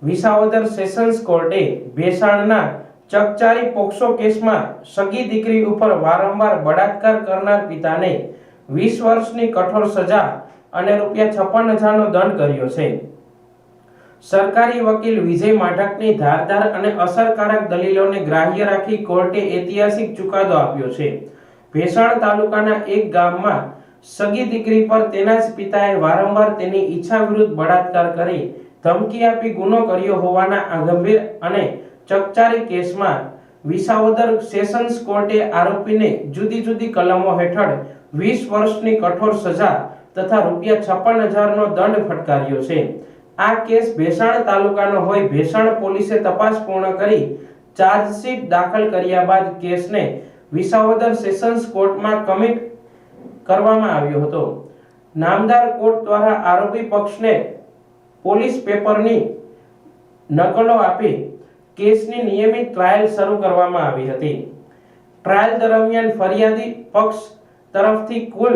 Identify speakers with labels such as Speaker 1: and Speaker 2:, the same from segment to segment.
Speaker 1: Visavadar sessions કોર્ટે ભેસાણના ચકચારી POCSO કેસમાં સગી દીકરી ઉપર વારંવાર બળાત્કાર કરનાર પિતાને 20 વર્ષની કઠોર સજા અને ₹56,000નો દંડ કર્યો છે। સરકારી વકીલ વિજય માઢકની ધારદાર અને અસરકારક દલીલોને ગ્રાહ્ય રાખી કોર્ટે ઐતિહાસિક ચુકાદો આપ્યો છે। ભેસાણ તાલુકાના એક ગામમાં સગી દીકરી પર તેના જ પિતાએ વારંવાર તેની ઈચ્છા વિરુદ્ધ બળાત્કાર કરી ધમકી આપી ગુનો કર્યો હોવાના આ ગંભીર અને ચકચારી કેસમાં વિસાવદર સેશન્સ કોર્ટે આરોપીને જુદી જુદી કલમો હેઠળ 20 વર્ષની કઠોર સજા તથા ₹56,000નો દંડ ફટકાર્યો છે। આ કેસ ભેસાણ તાલુકાનો હોય ભેસાણ પોલીસે તપાસ પૂર્ણ કરી ચાર્જશીટ દાખલ કર્યા બાદ કેસને વિસાવદર સેશન્સ કોર્ટમાં કમિટ કરવામાં આવ્યો હતો। નામદાર કોર્ટ દ્વારા આરોપી પક્ષને પોલીસ પેપરની નકલો આપી કેસની નિયમિત ટ્રાયલ શરૂ કરવામાં આવી હતી। ટ્રાયલ દરમિયાન ફરિયાદી પક્ષ તરફથી કુલ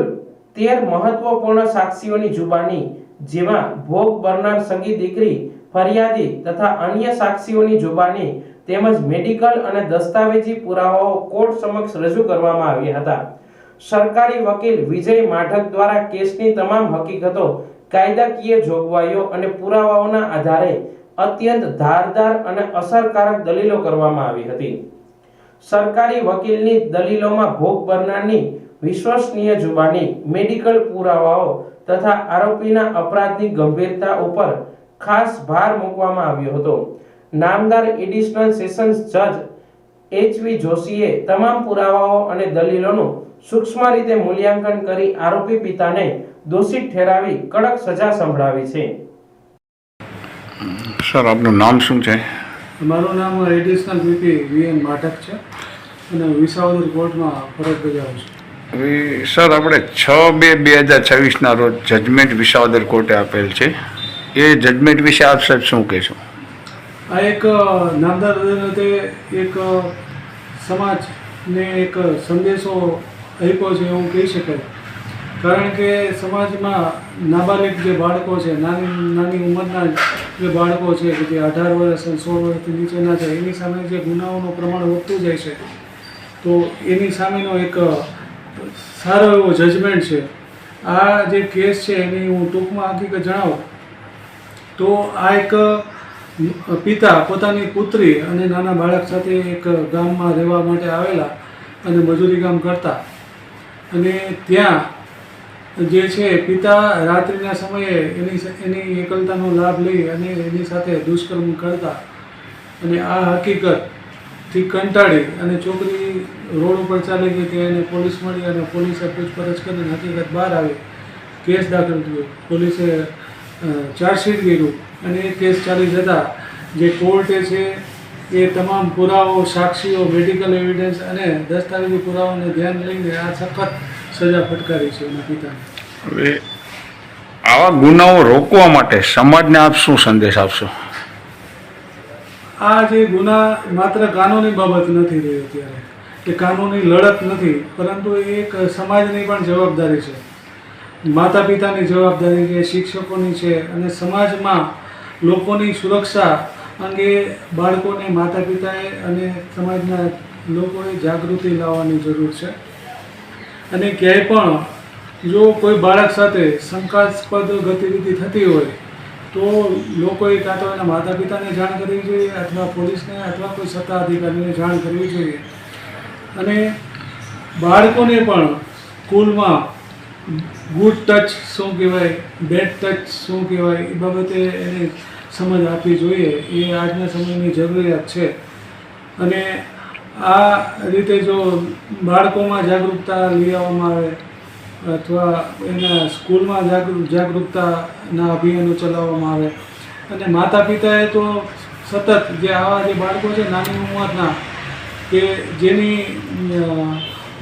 Speaker 1: 13 મહત્વપૂર્ણ સાક્ષીઓની જુબાની જેમાં ભોગ બનનાર સગી દીકરી, ફરિયાદી તથા અન્ય સાક્ષીઓની જુબાની તેમજ મેડિકલ અને દસ્તાવેજી પુરાવાઓ કોર્ટ સમક્ષ રજૂ કરવામાં આવ્યા હતા। સરકારી વકીલ વિજય માઢક દ્વારા કેસની તમામ હકીકતો, કાયદાકીય જોગવાઈઓ અને પુરાવાઓના આધારે અત્યંત ધારદાર અને અસરકારક દલીલો કરવામાં આવી હતી। સરકારી વકીલની દલીલોમાં ભોગ બનનારની વિશ્વસનીય જુબાની, મેડિકલ પુરાવાઓ તથા આરોપીના અપરાધની ગંભીરતા ઉપર ખાસ ભાર મૂકવામાં આવ્યો હતો। નામદાર એડિશનલ સેશન્સ જજ HV જોશીએ તમામ પુરાવાઓ અને દલીલોનું સૂક્ષ્મ રીતે મૂલ્યાંકન કરી આરોપી પિતાને દોષિત ઠેરાવી કડક સજા સંભળાવી છે।
Speaker 2: સર, આપનું નામ શું છે?
Speaker 3: મારું નામ એડિશનલ VP VN માઢક છે અને વિસાવદર કોર્ટમાં ફરજ બજાવું છું।
Speaker 2: સર, આપણે 6/2/2026ના રોજ જજમેન્ટ વિસાવદર કોર્ટે આપેલ છે, એ જજમેન્ટ વિશે આપ સાહેબ શું કહેશો?
Speaker 3: આ એક નામદાર અદાલતે એક સમાજને એક સંદેશો આપ્યો છે એવું કહી શકાય, કારણ કે સમાજમાં નાબાલિગ જે બાળકો છે, નાની ઉંમરના જે બાળકો છે કે જે 18 વર્ષ અને 16 વર્ષથી નીચેના છે, એની સામે જે ગુનાઓનું પ્રમાણ વધતું જાય છે, તો એની સામેનો એક સારો એવો જજમેન્ટ છે। આ જે કેસ છે એની હું ટૂંકમાં હકીકત જણાવું તો આ એક પિતા પોતાની પુત્રી અને નાના બાળક સાથે એક ગામમાં રહેવા માટે આવેલા અને મજૂરી કામ કરતા, અને ત્યાં જે છે પિતા રાત્રિના સમયે એની એકલતાનો લાભ લઈ અને એની સાથે દુષ્કર્મ કરતા, અને આ હકીકતથી કંટાળી અને છોકરી રોડ ઉપર ચાલી ગઈ કે એને પોલીસ મળી અને પોલીસે પૂછપરછ કરીને હકીકત બહાર આવી, કેસ દાખલ થયો, પોલીસે ચાર્જશીટ કર્યું અને એ કેસ ચાલી જતા જે કોર્ટે છે એ તમામ પુરાવાઓ, સાક્ષીઓ, મેડિકલ એવિડન્સ અને દસ્તાવેજી પુરાવાઓને ધ્યાન લઈને આ સખત સજા ફટકારી છે એના પિતાને।
Speaker 2: હવે આવા ગુનાઓ રોકવા માટે સમાજને આપ શું સંદેશ આપશો?
Speaker 3: આ જે ગુના માત્ર કાનૂની બાબત નથી રહી અત્યારે, કે કાનૂની લડત નથી, પરંતુ એ એક સમાજની પણ જવાબદારી છે, માતા પિતાની જવાબદારી છે, શિક્ષકોની છે, અને સમાજમાં લોકોની સુરક્ષા અંગે બાળકોને માતા પિતાએ અને સમાજના લોકોએ જાગૃતિ લાવવાની જરૂર છે। અને ક્યાંય પણ જો કોઈ બાળક સાથે શંકાસ્પદ ગતિવિધિ થતી હોય તો લોકોએ કાં તો એના માતા પિતાને જાણ કરવી જોઈએ અથવા પોલીસને અથવા કોઈ સત્તા અધિકારીને જાણ કરવી જોઈએ। અને બાળકોને પણ સ્કૂલમાં ગુડ ટચ શું કહેવાય, બેડ ટચ શું કહેવાય, એ બાબતે એને સમજ આપવી જોઈએ, એ આજના સમયની જરૂરિયાત છે। અને આ રીતે જો બાળકોમાં જાગૃતતા લઈ આવવામાં આવે અથવા એના સ્કૂલમાં જાગૃતતાના અભિયાનો ચલાવવામાં આવે, અને માતા પિતાએ તો સતત જે આવા જે બાળકો છે નાની ઉંમરના કે જેની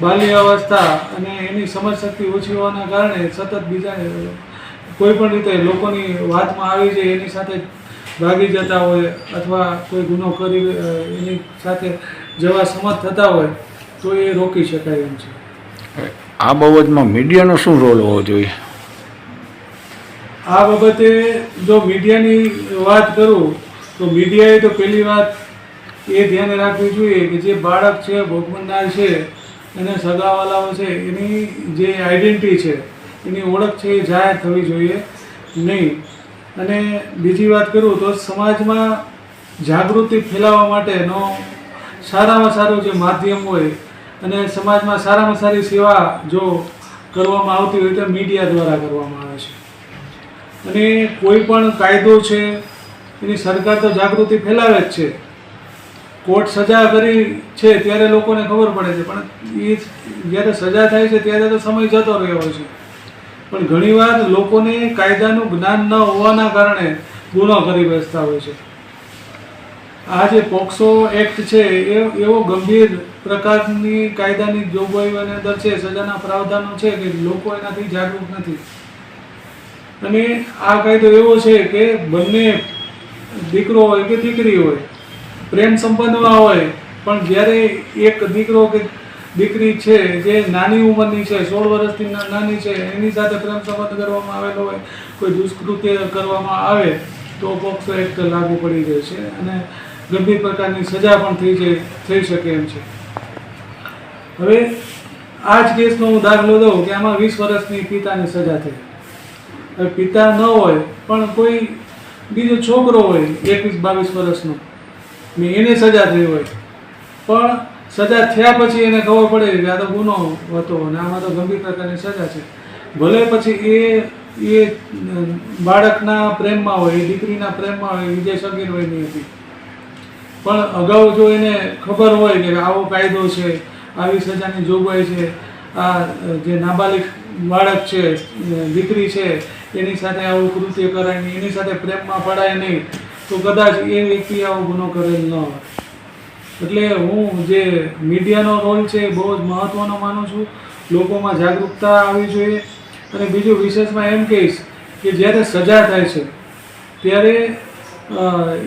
Speaker 3: બાલ્ય અવસ્થા અને એની સમજશક્તિ ઓછી હોવાના કારણે સતત બીજા કોઈ પણ રીતે લોકોની વાતમાં આવી જાય એની સાથે ભાગી જતા હોય અથવા કોઈ ગુનો કરી એની સાથે જવા સમર્થ થતા હોય તો એ રોકી શકાય એમ છે।
Speaker 2: આ બાબતમાં મીડિયાનો શું રોલ હોવો જોઈએ?
Speaker 3: આ બાબતે જો મીડિયાની વાત કરું તો મીડિયાએ તો પહેલી વાત એ ધ્યાને રાખવી જોઈએ કે જે બાળક છે, ભોગ બનનાર છે, એને સગાવાલાઓ છે, એની જે આઈડેન્ટિટી છે, એની ઓળખ છે એ જાહેર થવી જોઈએ નહીં. અને બીજી વાત કરું તો સમાજમાં જાગૃતિ ફેલાવવા માટેનો સારામાં સારું જે માધ્યમ હોય અને સમાજમાં સારામાં સારી સેવા જો કરવામાં આવતી હોય તો મીડિયા દ્વારા કરવામાં આવે છે. અને કોઈ પણ કાયદો છે એની સરકાર તો જાગૃતિ ફેલાવે જ છે. કોર્ટ સજા કરી છે ત્યારે લોકોને ખબર પડે છે, પણ એ જ્યારે સજા થાય છે ત્યારે તો સમય જતો રહ્યો હોય છે. પણ ઘણીવાર લોકોને કાયદાનું જ્ઞાન ન હોવાના કારણે ગુનો કરી બેસતા હોય છે. આ જે પોક્સો એક્ટ છે એ એવો ગંભીર પ્રકારની કાયદાની જોગવાઈઓની અંદર છે, સજાના પ્રાવધાનો છે કે લોકો એનાથી જાગૃત નથી. અને આ કાયદો એવો છે કે બંને દીકરો હોય કે દીકરી હોય, પ્રેમ સંબંધમાં હોય, પણ જ્યારે એક દીકરો કે દીકરી છે જે નાની ઉંમરની છે, 16 વર્ષથી નાની છે, એની સાથે પ્રેમ સંબંધ કરવામાં આવેલો હોય, કોઈ દુષ્કૃત્ય કરવામાં આવે તો પોક્સો એક્ટ લાગુ પડી જાય છે અને ગંભીર પ્રકારની સજા પણ થઈ શકે એમ છે. હવે આ જ કેસનો હું દાખલો દઉં કે આમાં 20 વર્ષની પિતાની સજા થઈ. હવે પિતા ન હોય પણ કોઈ બીજો છોકરો હોય 21-22 વર્ષનો ને એને સજા થઈ હોય, પણ સજા થયા પછી એને ખબર પડે કે આ તો ગુનો હતો અને આમાં તો ગંભીર પ્રકારની સજા છે. ભલે પછી એ બાળકના પ્રેમમાં હોય, દીકરીના પ્રેમમાં હોય, વિજય સગીર વયની હતી, પણ અગાઉ જો એને ખબર હોય કે આવો કાયદો છે, આવી સજાની જોગવાઈ છે, આ જે નાબાલિગ બાળક છે, દીકરી છે, એની સાથે આવું કૃત્ય કરાય નહીં, એની સાથે પ્રેમમાં પડાય નહીં, તો કદાચ એ વ્યક્તિ આવો ગુનો કરેલ ન હોય. એટલે હું જે મીડિયાનો રોલ છે એ બહુ જ મહત્ત્વનો માનું છું. લોકોમાં જાગૃતતા આવવી જોઈએ. અને બીજું વિશેષમાં એમ કહીશ કે જ્યારે સજા થાય છે ત્યારે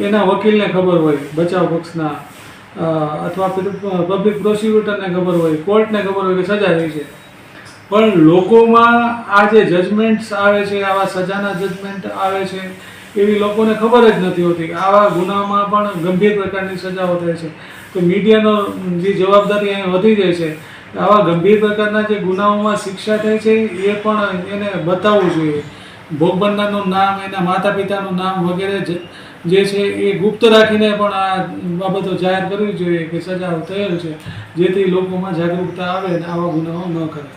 Speaker 3: એના વકીલને ખબર હોય, બચાવ પક્ષના અથવા પબ્લિક પ્રોસિક્યુટરને ખબર હોય, કોર્ટને ખબર હોય કે સજા થઈ છે, પણ લોકોમાં આ જે જજમેન્ટ્સ આવે છે, આવા સજાના જજમેન્ટ આવે છે, એવી લોકોને ખબર જ નથી હોતી. આવા ગુનામાં પણ ગંભીર પ્રકારની સજાઓ થાય છે. તો મીડિયાનો જે જવાબદારી અહીં વધી જાય છે, આવા ગંભીર પ્રકારના જે ગુનાઓમાં શિક્ષા થાય છે એ પણ એને બતાવવું જોઈએ. ભોગ બનનારનું નામ, એના માતા પિતાનું નામ વગેરે જે છે એ ગુપ્ત રાખીને પણ આ બાબતો જાહેર કરવી જોઈએ કે સજાઓ થયેલ છે, જેથી લોકોમાં જાગૃતતા આવે અને આવા ગુનાઓ ન કરે.